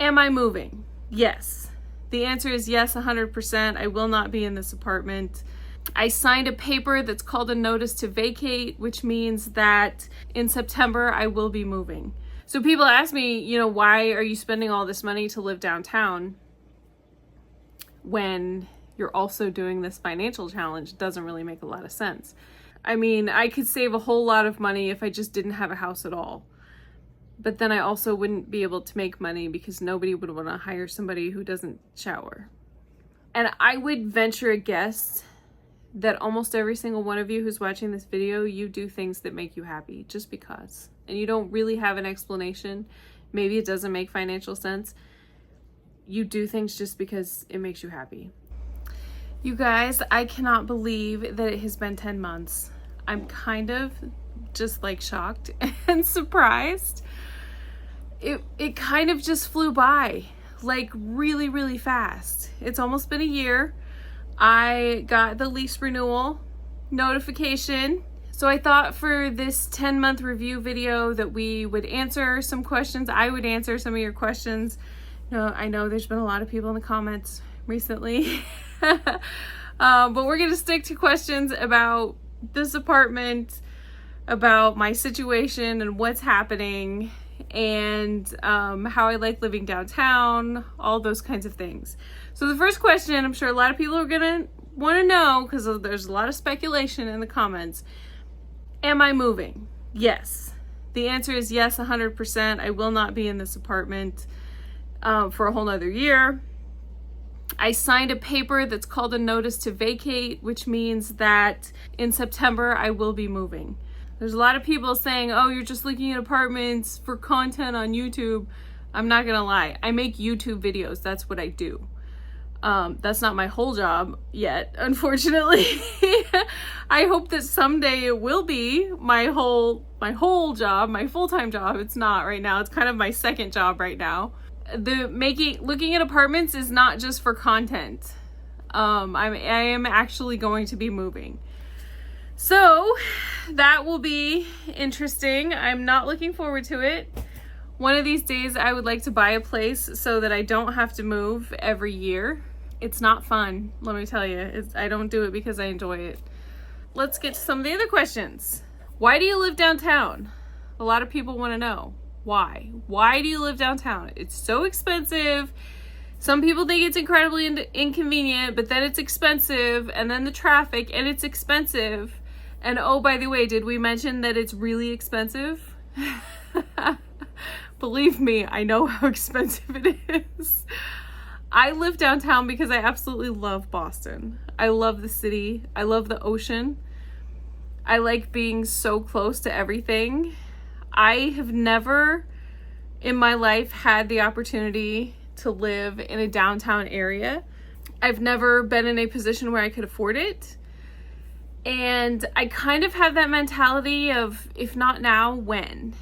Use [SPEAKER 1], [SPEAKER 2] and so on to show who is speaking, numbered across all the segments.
[SPEAKER 1] Am I moving? Yes. The answer is yes, 100%. I will not be in this apartment. I signed a paper that's called a notice to vacate, which means that in September I will be moving. So people ask me, why are you spending all this money to live downtown when you're also doing this financial challenge? It doesn't really make a lot of sense. I mean, I could save a whole lot of money if I just didn't have a house at all. But then I also wouldn't be able to make money because nobody would want to hire somebody who doesn't shower. And I would venture a guess that almost every single one of you who's watching this video, you do things that make you happy just because. And you don't really have an explanation. Maybe it doesn't make financial sense. You do things just because it makes you happy. You guys, I cannot believe that it has been 10 months. I'm kind of just like shocked and surprised. It kind of just flew by, like really, really fast. It's almost been a year. I got the lease renewal notification. So I thought for this 10-month review video that we would answer some questions. I would answer some of your questions. I know there's been a lot of people in the comments recently. But we're going to stick to questions about this apartment, about my situation and what's happening, and how I like living downtown, all those kinds of things. So the first question, I'm sure a lot of people are gonna want to know because there's a lot of speculation in the comments. Am I moving? Yes. The answer is yes, 100%. I will not be in this apartment for a whole nother year. I signed a paper that's called a notice to vacate, which means that in September I will be moving. There's a lot of people saying, oh, you're just looking at apartments for content on YouTube. I'm not gonna lie, I make YouTube videos. That's what I do. That's not my whole job yet, unfortunately. I hope that someday it will be my whole job, my full-time job. It's not right now. It's kind of my second job right now. Looking at apartments is not just for content. I am actually going to be moving. So that will be interesting. I'm not looking forward to it. One of these days I would like to buy a place so that I don't have to move every year. It's not fun, let me tell you. I don't do it because I enjoy it. Let's get to some of the other questions. Why do you live downtown? A lot of people want to know. Why? Why do you live downtown? It's so expensive. Some people think it's incredibly inconvenient, but then it's expensive, and then the traffic, and it's expensive. And oh, by the way, did we mention that it's really expensive? Believe me, I know how expensive it is. I live downtown because I absolutely love Boston. I love the city. I love the ocean. I like being so close to everything. I have never in my life had the opportunity to live in a downtown area. I've never been in a position where I could afford it. And I kind of have that mentality of, if not now, when?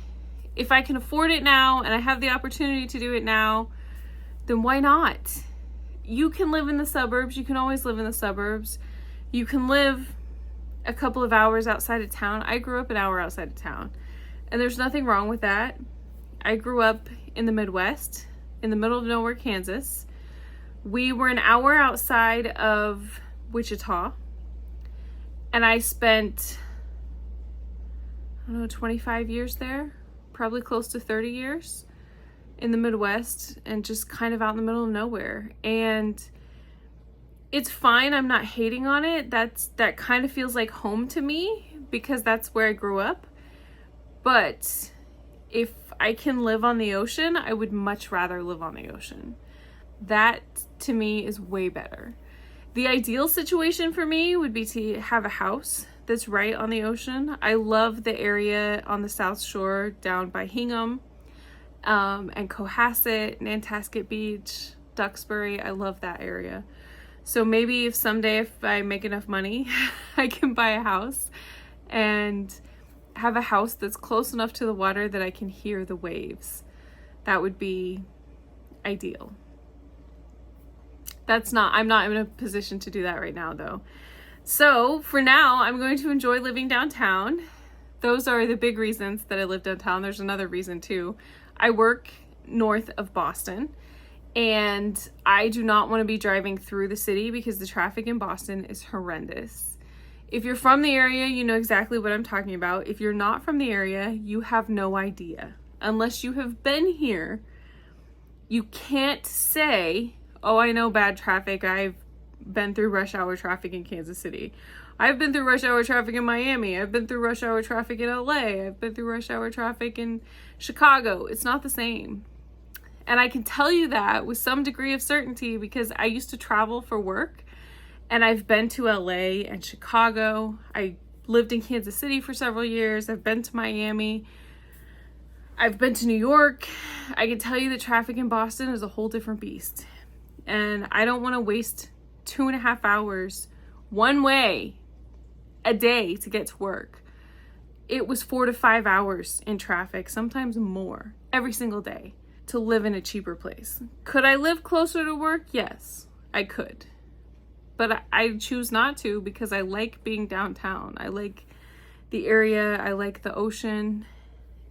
[SPEAKER 1] If I can afford it now and I have the opportunity to do it now, then why not? You can live in the suburbs. You can always live in the suburbs. You can live a couple of hours outside of town. I grew up an hour outside of town, and there's nothing wrong with that. I grew up in the Midwest, in the middle of nowhere, Kansas. We were an hour outside of Wichita, and I spent, 25 years there, probably close to 30 years in the Midwest, and just kind of out in the middle of nowhere. And it's fine. I'm not hating on it. That kind of feels like home to me because that's where I grew up. But if I can live on the ocean, I would much rather live on the ocean. That to me is way better. The ideal situation for me would be to have a house that's right on the ocean. I love the area on the South Shore down by Hingham, and Cohasset, Nantasket Beach, Duxbury. I love that area. So maybe if someday, if I make enough money, I can buy a house and have a house that's close enough to the water that I can hear the waves. That would be ideal. I'm not in a position to do that right now though. So for now, I'm going to enjoy living downtown. Those are the big reasons that I live downtown. There's another reason too. I work north of Boston, and I do not want to be driving through the city because the traffic in Boston is horrendous. If you're from the area, you know exactly what I'm talking about. If you're not from the area, you have no idea. Unless you have been here, you can't say, oh, I know bad traffic. I've been through rush hour traffic in Kansas City. I've been through rush hour traffic in Miami. I've been through rush hour traffic in LA. I've been through rush hour traffic in Chicago. It's not the same. And I can tell you that with some degree of certainty because I used to travel for work, and I've been to LA and Chicago. I lived in Kansas City for several years. I've been to Miami. I've been to New York. I can tell you that traffic in Boston is a whole different beast. And I don't want to waste 2.5 hours one way a day to get to work. It was 4 to 5 hours in traffic, sometimes more, every single day to live in a cheaper place. Could I live closer to work? Yes, I could. But I choose not to because I like being downtown. I like the area. I like the ocean.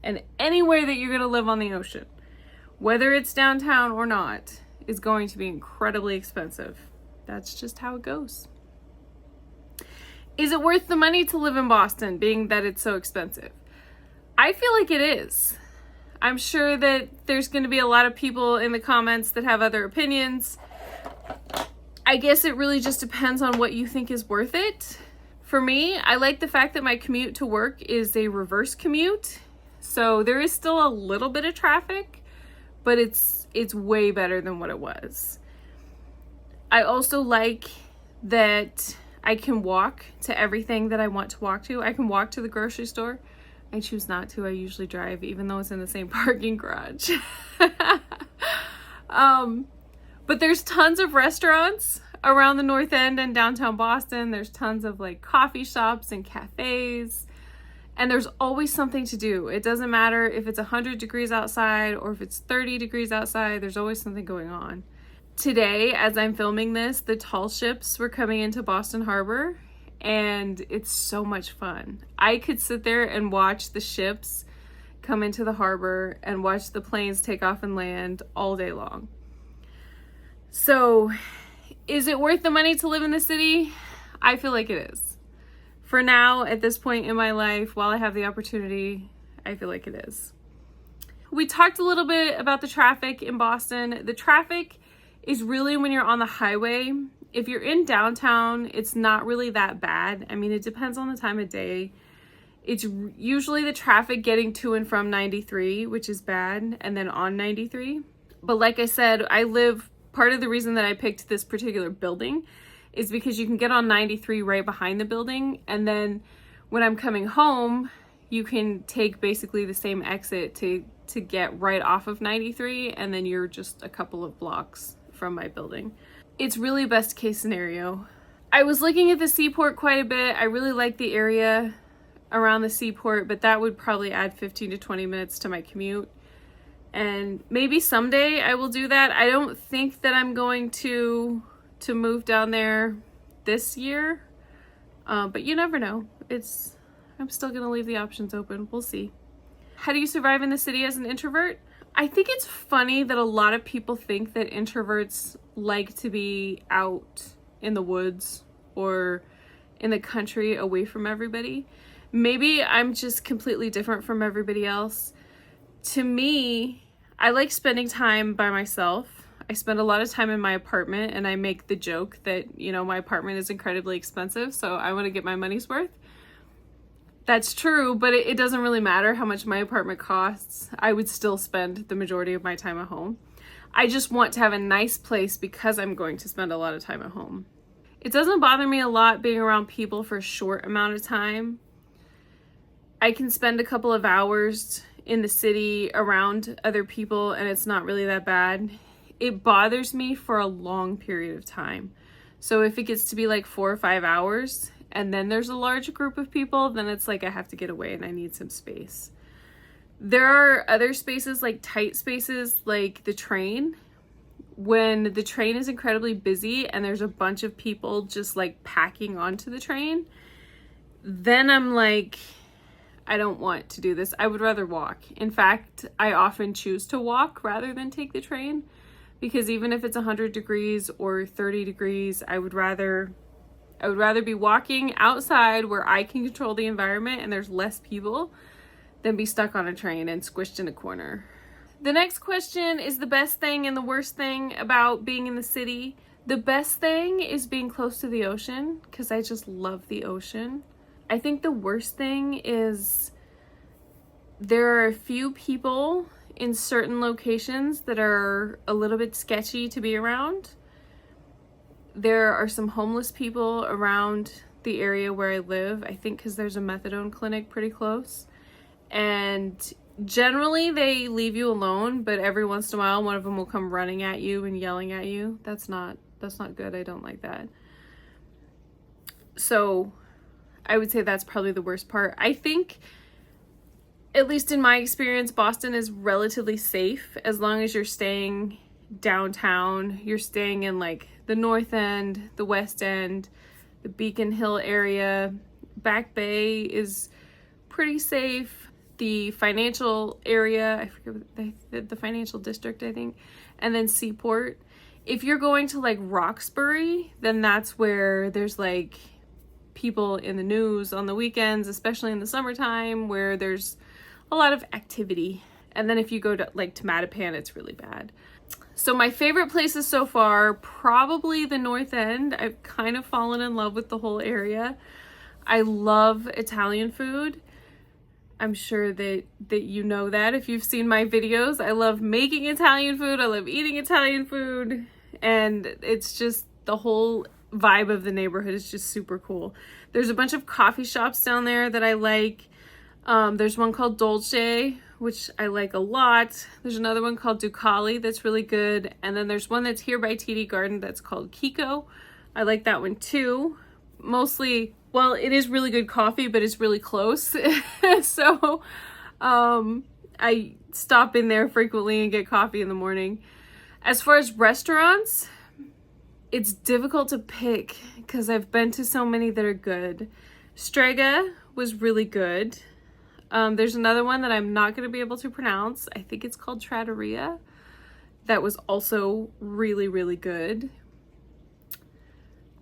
[SPEAKER 1] And anywhere that you're going to live on the ocean, whether it's downtown or not, is going to be incredibly expensive. That's just how it goes. Is it worth the money to live in Boston, being that it's so expensive? I feel like it is. I'm sure that there's going to be a lot of people in the comments that have other opinions. I guess it really just depends on what you think is worth it. For me, I like the fact that my commute to work is a reverse commute. So there is still a little bit of traffic, but it's way better than what it was. I also like that I can walk to everything that I want to walk to. I can walk to the grocery store. I choose not to. I usually drive, even though it's in the same parking garage. But there's tons of restaurants around the North End and downtown Boston. There's tons of like coffee shops and cafes. And there's always something to do. It doesn't matter if it's 100 degrees outside or if it's 30 degrees outside, there's always something going on. Today, as I'm filming this, the tall ships were coming into Boston Harbor, and it's so much fun. I could sit there and watch the ships come into the harbor and watch the planes take off and land all day long. So, is it worth the money to live in the city? I feel like it is. For now, at this point in my life, while I have the opportunity, I feel like it is. We talked a little bit about the traffic in Boston. The traffic is really when you're on the highway. If you're in downtown, it's not really that bad. I mean, it depends on the time of day. It's usually the traffic getting to and from 93, which is bad, and then on 93. But like I said, part of the reason that I picked this particular building is because you can get on 93 right behind the building, and then when I'm coming home, you can take basically the same exit to get right off of 93, and then you're just a couple of blocks from my building. It's really best case scenario. I was looking at the seaport quite a bit. I really like the area around the seaport, but that would probably add 15 to 20 minutes to my commute. And maybe someday I will do that. I don't think that I'm going to move down there this year, but you never know. I'm still gonna leave the options open. We'll see. How do you survive in the city as an introvert? I think it's funny that a lot of people think that introverts like to be out in the woods or in the country away from everybody. Maybe I'm just completely different from everybody else. To me, I like spending time by myself. I spend a lot of time in my apartment, and I make the joke that, my apartment is incredibly expensive, so I want to get my money's worth. That's true, but it doesn't really matter how much my apartment costs. I would still spend the majority of my time at home. I just want to have a nice place because I'm going to spend a lot of time at home. It doesn't bother me a lot being around people for a short amount of time. I can spend a couple of hours in the city around other people, and it's not really that bad. It bothers me for a long period of time. So if it gets to be like 4 or 5 hours, and then there's a large group of people, then it's like I have to get away and I need some space. There are other spaces, like tight spaces, like the train. When the train is incredibly busy and there's a bunch of people just like packing onto the train, then I'm like, I don't want to do this. I would rather walk. In fact, I often choose to walk rather than take the train, because even if it's 100 degrees or 30 degrees, I would rather be walking outside where I can control the environment and there's less people than be stuck on a train and squished in a corner. The next question is the best thing and the worst thing about being in the city. The best thing is being close to the ocean, because I just love the ocean. I think the worst thing is there are a few people in certain locations that are a little bit sketchy to be around. There are some homeless people around the area where I live, I think because there's a methadone clinic pretty close. And generally they leave you alone, but every once in a while one of them will come running at you and yelling at you. That's not good. I don't like that. So I would say that's probably the worst part. I think, at least in my experience, Boston is relatively safe as long as you're staying downtown. You're staying in like the North End, the West End, the Beacon Hill area. Back Bay is pretty safe. The financial area, I forget the financial district, I think, and then Seaport. If you're going to like Roxbury, then that's where there's like people in the news on the weekends, especially in the summertime, where there's a lot of activity. And then if you go to like to Mattapan, it's really bad. So my favorite places so far, probably the North End. I've kind of fallen in love with the whole area. I love Italian food. I'm sure that you know that if you've seen my videos. I love making Italian food. I love eating Italian food. And it's just, the whole vibe of the neighborhood is just super cool. There's a bunch of coffee shops down there that I like. There's one called Dolce, which I like a lot. There's another one called Ducali that's really good. And then there's one that's here by TD Garden that's called Kiko. I like that one too. Mostly, well, it is really good coffee, but it's really close. So I stop in there frequently and get coffee in the morning. As far as restaurants, it's difficult to pick because I've been to so many that are good. Strega was really good. There's another one that I'm not going to be able to pronounce. I think it's called Trattoria. That was also really, really good.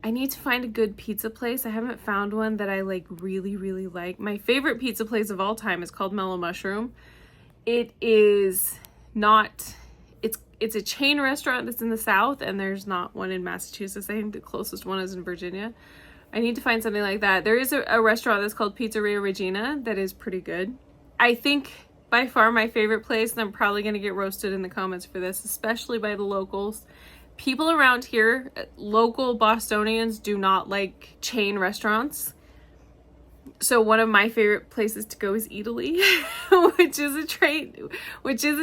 [SPEAKER 1] I need to find a good pizza place. I haven't found one that I like really, really like. My favorite pizza place of all time is called Mellow Mushroom. It is not, it's a chain restaurant that's in the South, and there's not one in Massachusetts. I think the closest one is in Virginia. I need to find something like that. There is a restaurant that's called Pizzeria Regina that is pretty good. I think by far my favorite place, and I'm probably going to get roasted in the comments for this, especially by the locals. People around here, local Bostonians, do not like chain restaurants. So one of my favorite places to go is Italy, which is a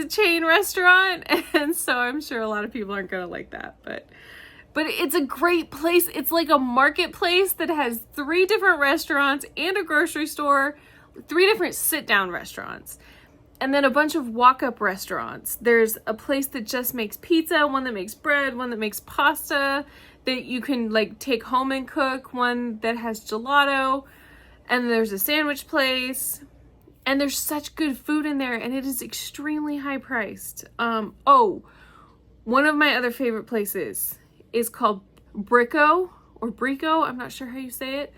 [SPEAKER 1] chain restaurant. And so I'm sure a lot of people aren't going to like that, but it's a great place. It's like a marketplace that has 3 different restaurants and a grocery store, 3 different sit-down restaurants, and then a bunch of walk-up restaurants. There's a place that just makes pizza, one that makes bread, one that makes pasta that you can like take home and cook, one that has gelato, and there's a sandwich place. And there's such good food in there, and it is extremely high priced. One of my other favorite places is called Brico or Brico. I'm not sure how you say it.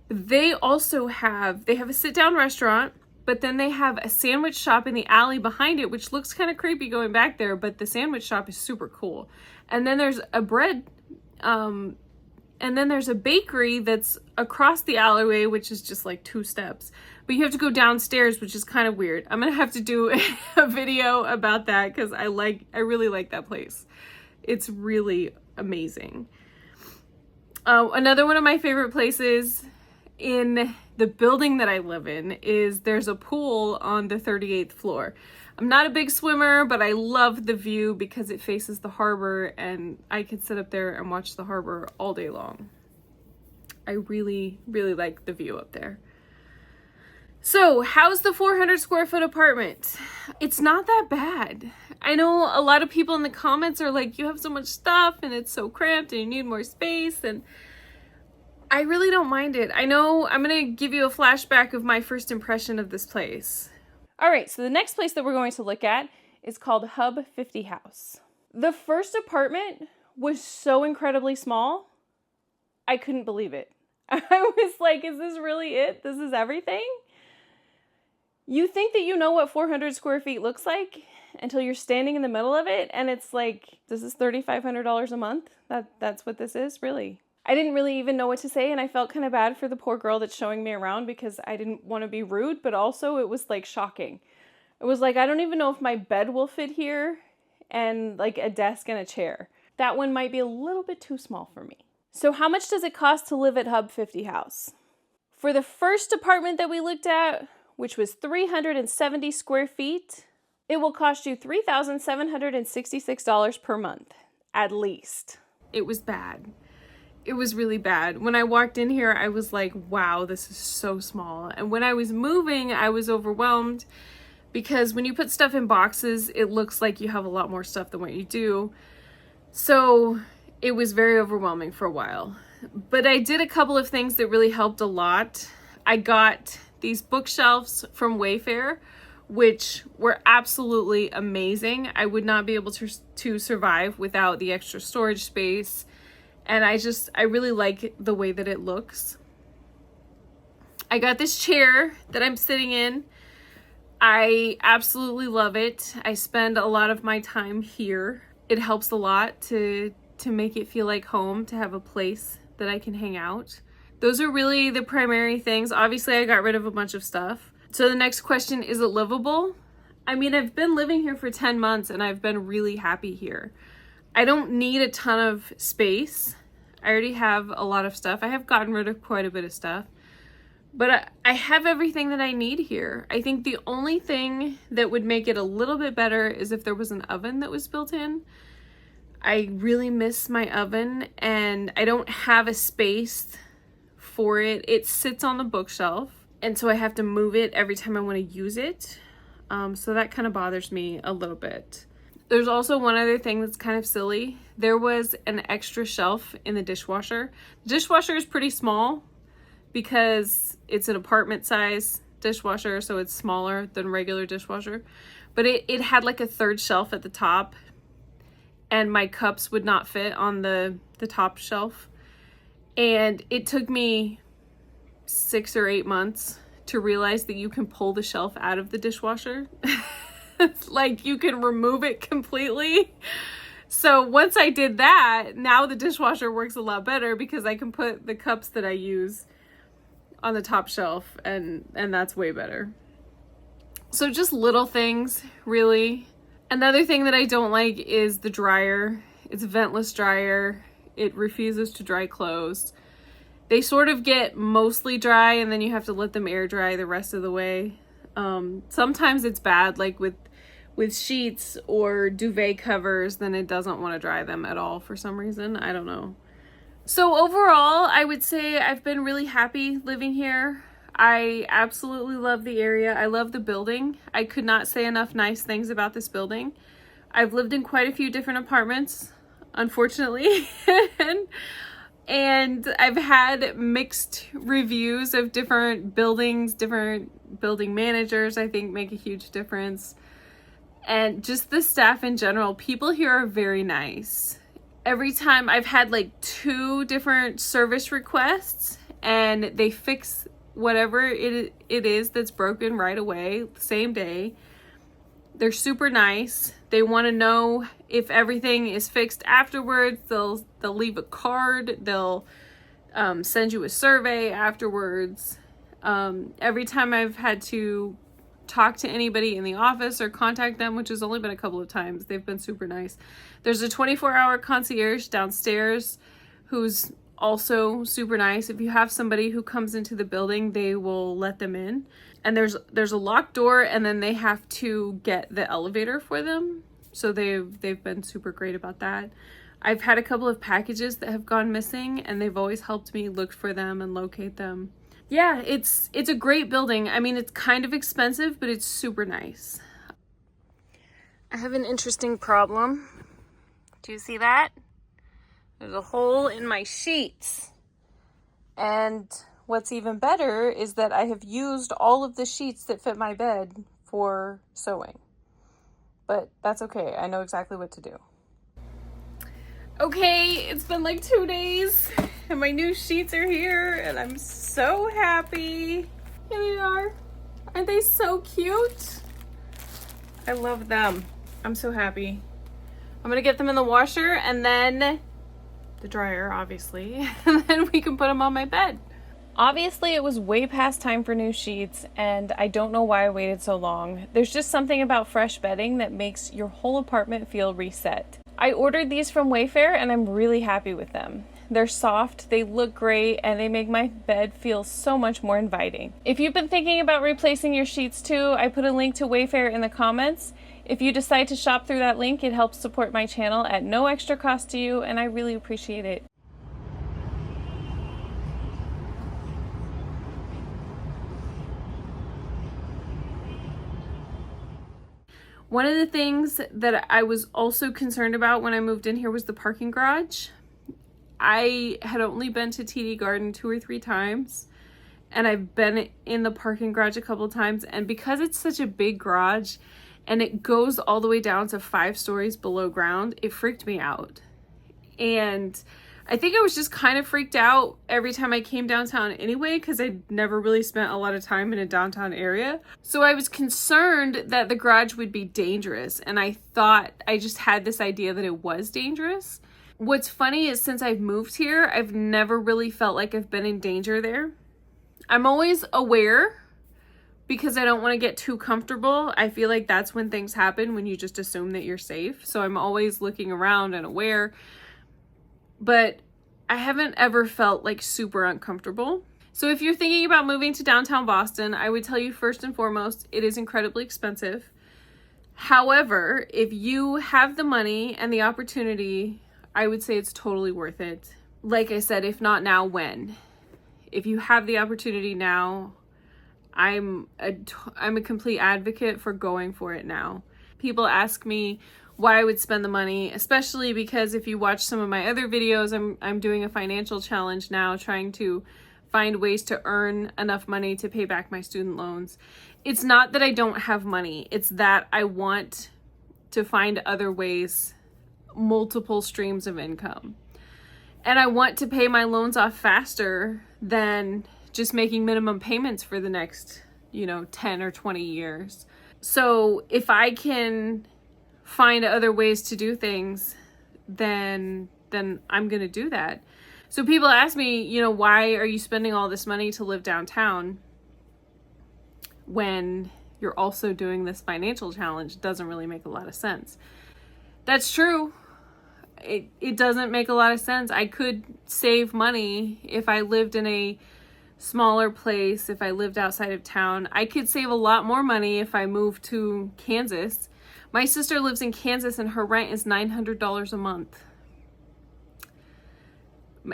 [SPEAKER 1] They have a sit-down restaurant, but then they have a sandwich shop in the alley behind it, which looks kind of creepy going back there, but the sandwich shop is super cool. And then there's a bread, and then there's a bakery that's across the alleyway, which is just like 2 steps. But you have to go downstairs, which is kind of weird. I'm gonna have to do a video about that because I really like that place. It's really amazing. Another one of my favorite places in the building that I live in is there's a pool on the 38th floor. I'm not a big swimmer, but I love the view because it faces the harbor and I could sit up there and watch the harbor all day long. I really, really like the view up there. So how's the 400 square foot apartment? It's not that bad. I know a lot of people in the comments are like, you have so much stuff and it's so cramped and you need more space. And I really don't mind it. I know I'm going to give you a flashback of my first impression of this place. All right, so the next place that we're going to look at is called Hub 50 House. The first apartment was so incredibly small, I couldn't believe it. I was like, is this really it? This is everything? You think that you know what 400 square feet looks like until you're standing in the middle of it, and it's like, this is $3,500 a month? That's what this is, really? I didn't really even know what to say, and I felt kind of bad for the poor girl that's showing me around because I didn't want to be rude, but also it was like shocking. It was like, I don't even know if my bed will fit here, and like a desk and a chair. That one might be a little bit too small for me. So how much does it cost to live at Hub 50 House? For the first apartment that we looked at, which was 370 square feet, it will cost you $3,766 per month, at least. It was bad. It was really bad. When I walked in here, I was like, wow, this is so small. And when I was moving, I was overwhelmed because when you put stuff in boxes, it looks like you have a lot more stuff than what you do. So it was very overwhelming for a while. But I did a couple of things that really helped a lot. I got these bookshelves from Wayfair, which were absolutely amazing. I would not be able to survive without the extra storage space. And I really like the way that it looks. I got this chair that I'm sitting in. I absolutely love it. I spend a lot of my time here. It helps a lot to make it feel like home, to have a place that I can hang out. Those are really the primary things. Obviously, I got rid of a bunch of stuff. So the next question, is it livable? I mean, I've been living here for 10 months and I've been really happy here. I don't need a ton of space. I already have a lot of stuff. I have gotten rid of quite a bit of stuff. But I have everything that I need here. I think the only thing that would make it a little bit better is if there was an oven that was built in. I really miss my oven and I don't have a space for it. It sits on the bookshelf and so I have to move it every time I want to use it. So that kind of bothers me a little bit. There's also one other thing that's kind of silly. There was an extra shelf in the dishwasher. The dishwasher is pretty small because it's an apartment size dishwasher, so it's smaller than regular dishwasher. But it had like a third shelf at the top, and my cups would not fit on the top shelf. And it took me 6 or 8 months to realize that you can pull the shelf out of the dishwasher. Like you can remove it completely. So once I did that, now the dishwasher works a lot better because I can put the cups that I use on the top shelf and that's way better. So just little things, really. Another thing that I don't like is the dryer. It's a ventless dryer. It refuses to dry clothes. They sort of get mostly dry and then you have to let them air dry the rest of the way. Sometimes it's bad, like with sheets or duvet covers, then it doesn't want to dry them at all for some reason. I don't know. So overall, I would say I've been really happy living here. I absolutely love the area. I love the building. I could not say enough nice things about this building. I've lived in quite a few different apartments, unfortunately. And I've had mixed reviews of different buildings, different building managers, I think make a huge difference. And just the staff in general, people here are very nice. Every time I've had like 2 different service requests and they fix whatever it is that's broken right away, the same day. They're super nice. They want to know if everything is fixed afterwards. They'll leave a card. They'll send you a survey afterwards. Every time I've had to talk to anybody in the office or contact them, which has only been a couple of times, they've been super nice. There's a 24-hour concierge downstairs who's also super nice. If you have somebody who comes into the building, they will let them in. And there's a locked door, and then they have to get the elevator for them. So they've been super great about that. I've had a couple of packages that have gone missing, and they've always helped me look for them and locate them. Yeah, it's a great building. I mean, it's kind of expensive, but it's super nice. I have an interesting problem. Do you see that? There's a hole in my sheets. And what's even better is that I have used all of the sheets that fit my bed for sewing. But that's okay. I know exactly what to do. Okay, it's been like 2 days and my new sheets are here and I'm so happy. Here they are. Aren't they so cute? I love them. I'm so happy. I'm gonna get them in the washer and then the dryer, obviously, and then we can put them on my bed. Obviously, it was way past time for new sheets, and I don't know why I waited so long. There's just something about fresh bedding that makes your whole apartment feel reset. I ordered these from Wayfair, and I'm really happy with them. They're soft, they look great, and they make my bed feel so much more inviting. If you've been thinking about replacing your sheets too, I put a link to Wayfair in the comments. If you decide to shop through that link, it helps support my channel at no extra cost to you, and I really appreciate it. One of the things that I was also concerned about when I moved in here was the parking garage. I had only been to TD Garden 2 or 3 times, and I've been in the parking garage a couple times, and because it's such a big garage and it goes all the way down to 5 stories below ground, it freaked me out. And I think I was just kind of freaked out every time I came downtown anyway, because I'd never really spent a lot of time in a downtown area. So I was concerned that the garage would be dangerous, and I just had this idea that it was dangerous. What's funny is since I've moved here, I've never really felt like I've been in danger there. I'm always aware because I don't want to get too comfortable. I feel like that's when things happen, when you just assume that you're safe. So I'm always looking around and aware. But I haven't ever felt like super uncomfortable. So if you're thinking about moving to downtown Boston, I would tell you first and foremost, it is incredibly expensive. However, if you have the money and the opportunity, I would say it's totally worth it. Like I said, if not now, when? If you have the opportunity now, I'm a complete advocate for going for it now. People ask me why I would spend the money, especially because if you watch some of my other videos, I'm doing a financial challenge now, trying to find ways to earn enough money to pay back my student loans. It's not that I don't have money, it's that I want to find other ways, multiple streams of income. And I want to pay my loans off faster than just making minimum payments for the next, 10 or 20 years. So if I can find other ways to do things, then I'm going to do that. So people ask me, why are you spending all this money to live downtown when you're also doing this financial challenge? It doesn't really make a lot of sense. That's true. It doesn't make a lot of sense. I could save money if I lived in a smaller place, if I lived outside of town. I could save a lot more money if I moved to Kansas. My sister lives in Kansas and her rent is $900 a month.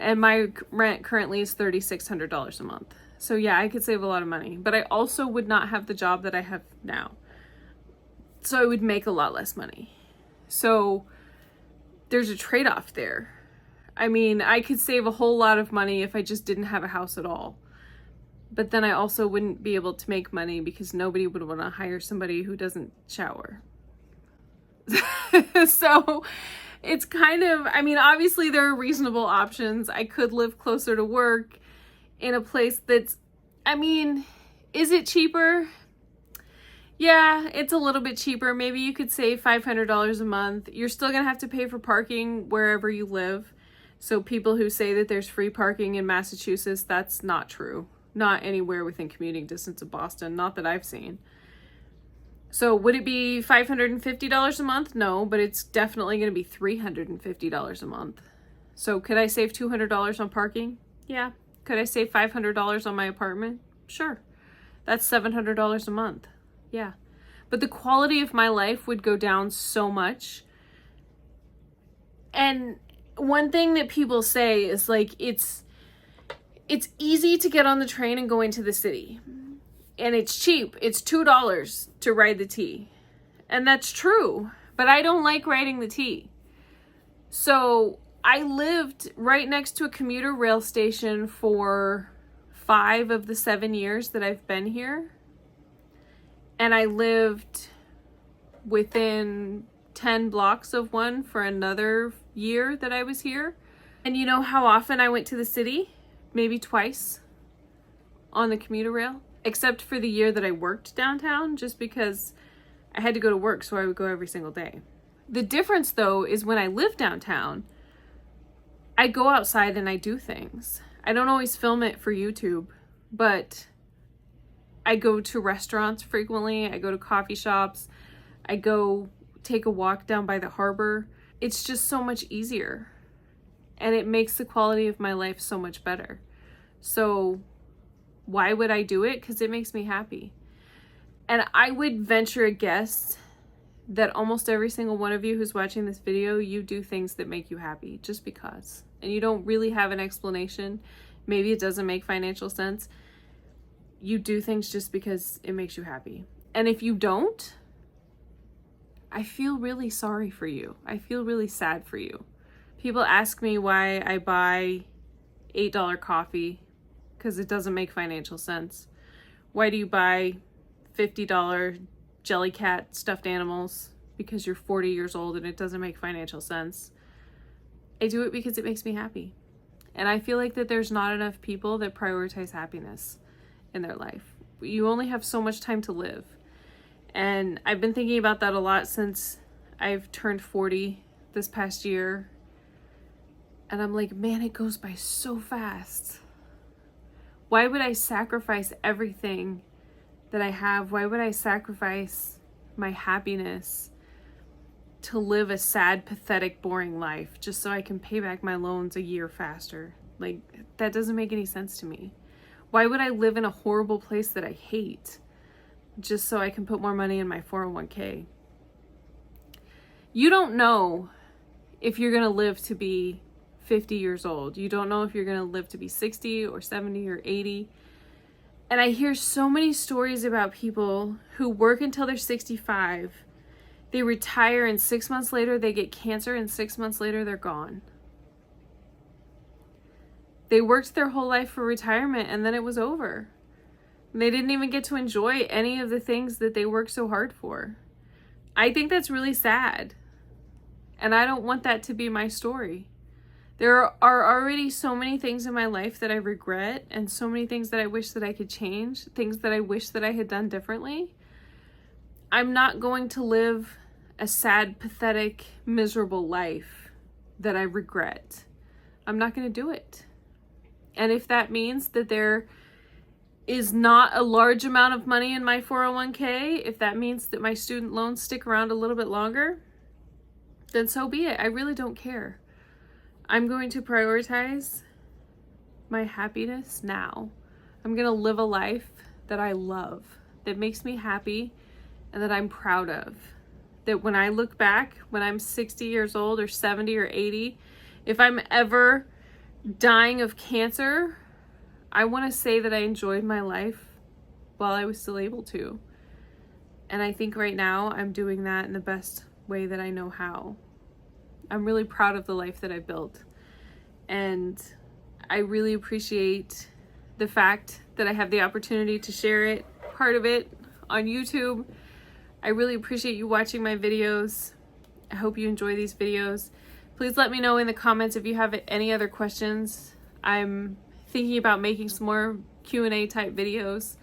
[SPEAKER 1] And my rent currently is $3,600 a month. So yeah, I could save a lot of money, but I also would not have the job that I have now. So I would make a lot less money. So there's a trade-off there. I mean, I could save a whole lot of money if I just didn't have a house at all. But then I also wouldn't be able to make money because nobody would want to hire somebody who doesn't shower. So it's kind of, obviously there are reasonable options. I could live closer to work in a place that's, is it cheaper? Yeah, it's a little bit cheaper. Maybe you could save $500 a month. You're still going to have to pay for parking wherever you live. So people who say that there's free parking in Massachusetts, that's not true. Not anywhere within commuting distance of Boston, not that I've seen. So would it be $550 a month? No, but it's definitely going to be $350 a month. So could I save $200 on parking? Yeah. Could I save $500 on my apartment? Sure. That's $700 a month. Yeah. But the quality of my life would go down so much. And one thing that people say is like, it's easy to get on the train and go into the city. And it's cheap. It's $2 to ride the T. And that's true. But I don't like riding the T. So I lived right next to a commuter rail station for 5 of the 7 years that I've been here. And I lived within 10 blocks of one for another year that I was here. And you know how often I went to the city? Maybe twice on the commuter rail, except for the year that I worked downtown, just because I had to go to work, so I would go every single day. The difference, though, is when I live downtown, I go outside and I do things. I don't always film it for YouTube, but I go to restaurants frequently. I go to coffee shops. I go take a walk down by the harbor. It's just so much easier, and it makes the quality of my life so much better. So why would I do it? Because it makes me happy. And I would venture a guess that almost every single one of you who's watching this video, you do things that make you happy just because. And you don't really have an explanation. Maybe it doesn't make financial sense. You do things just because it makes you happy. And if you don't, I feel really sorry for you. I feel really sad for you. People ask me why I buy $8 coffee, because it doesn't make financial sense. Why do you buy $50 Jellycat stuffed animals? Because you're 40 years old and it doesn't make financial sense. I do it because it makes me happy. And I feel like that there's not enough people that prioritize happiness in their life. You only have so much time to live. And I've been thinking about that a lot since I've turned 40 this past year. And I'm like, man, it goes by so fast. Why would I sacrifice everything that I have? Why would I sacrifice my happiness to live a sad, pathetic, boring life just so I can pay back my loans a year faster? Like, that doesn't make any sense to me. Why would I live in a horrible place that I hate just so I can put more money in my 401k? You don't know if you're going to live to be 50 years old. You don't know if you're going to live to be 60 or 70 or 80. And I hear so many stories about people who work until they're 65. They retire and 6 months later they get cancer and 6 months later they're gone. They worked their whole life for retirement and then it was over. And they didn't even get to enjoy any of the things that they worked so hard for. I think that's really sad. And I don't want that to be my story. There are already so many things in my life that I regret and so many things that I wish that I could change, things that I wish that I had done differently. I'm not going to live a sad, pathetic, miserable life that I regret. I'm not going to do it. And if that means that there is not a large amount of money in my 401k, if that means that my student loans stick around a little bit longer, then so be it. I really don't care. I'm going to prioritize my happiness now. I'm going to live a life that I love, that makes me happy, and that I'm proud of. That when I look back, when I'm 60 years old or 70 or 80, if I'm ever dying of cancer, I want to say that I enjoyed my life while I was still able to. And I think right now I'm doing that in the best way that I know how. I'm really proud of the life that I built. And I really appreciate the fact that I have the opportunity to share it, part of it, on YouTube. I really appreciate you watching my videos. I hope you enjoy these videos. Please let me know in the comments if you have any other questions. I'm thinking about making some more Q&A type videos.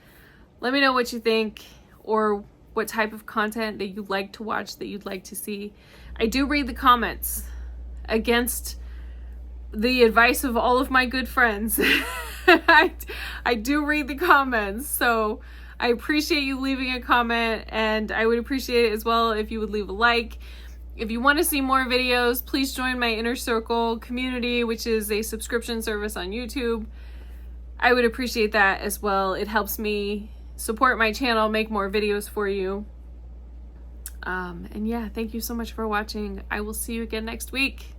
[SPEAKER 1] Let me know what you think or what type of content that you'd like to watch, that you'd like to see. I do read the comments against the advice of all of my good friends. I do read the comments, so I appreciate you leaving a comment, and I would appreciate it as well if you would leave a like. If you want to see more videos, please join my Inner Circle community, which is a subscription service on YouTube. I would appreciate that as well. It helps me support my channel, make more videos for you. And yeah, thank you so much for watching. I will see you again next week.